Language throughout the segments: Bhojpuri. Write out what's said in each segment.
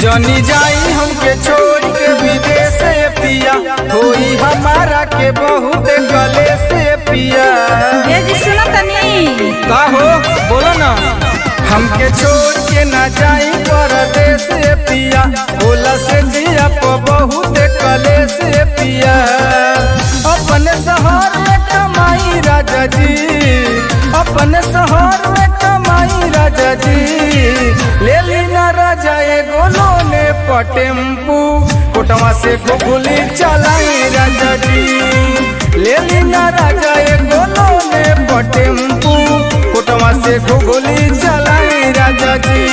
जनी जाई हमके छोड़ के विदेश से पिया, होई हमारा के बहुत गले से पिया। ये जी सुनो तनी का हो बोलो ना। हमके छोड़ के ना जाई परदेश से पिया, बोला से दिया पर बहुत गले से पिया। अपने शहर में कमाई राजा जी, अपने शहर में कमाई राजा जी। ले ली ना राजा एगो लोने टेम्पू, कोटवा से गोली चलाई राजा जी। ले ली ना राजा एगो लोने टेम्पू, कोटवा से गोली चलाई राजा जी।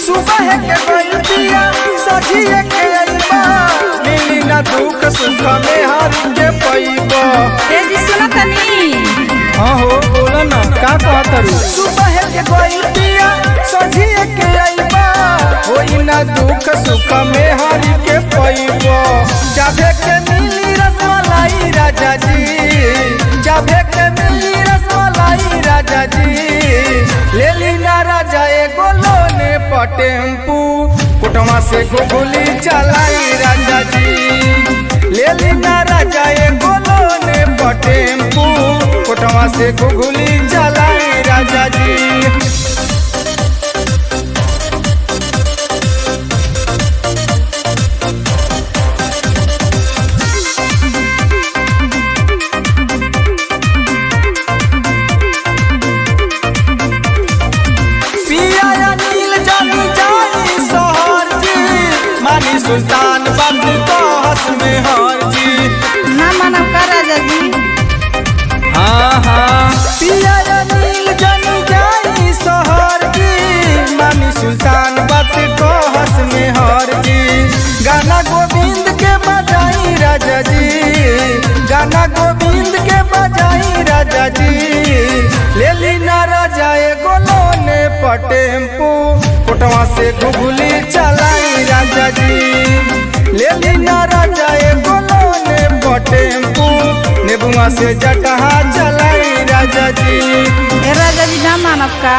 सुबह के बल्बिया सजिए के अइबा, मिली ना दुख सुख में हार के पैबा। ये जी सुनो तनी हाँ हो बोला ना का कहतरू। सुबह के बल्बिया सजिए के अइबा, होई ना दुख सुख में हार के पैबा। जाबे के मिली रसमलाई राजा जी, जाबे के मिली रसमलाई राजा जी। ले ली ना राजा एगो लोने टेम्पू, कोटवा से गोली चलाई राजा जी। ले ली ना राजा एगो लोने टेम्पू, कोटवा से गोली चलाई राजा जी। सुल्तान बाबू को हस में हर जी ना मानव का राजा जी। हाँ हाँ पिया नील जन जाई शहर जी, मानी सुल्तान बात को हस में हर जी। गाना गोविंद के बजाई राजा जी, गाना गोविंद के बजाई राजा जी। ले ली ना राजा एगो लोने टेम्पू, कोटवा से गोली चलाई राजा जी। ले ली ना राजा एगो लोने टेम्पू, नेबुआ से जटहा चलाई राजा जी। राजा जी ना मानव का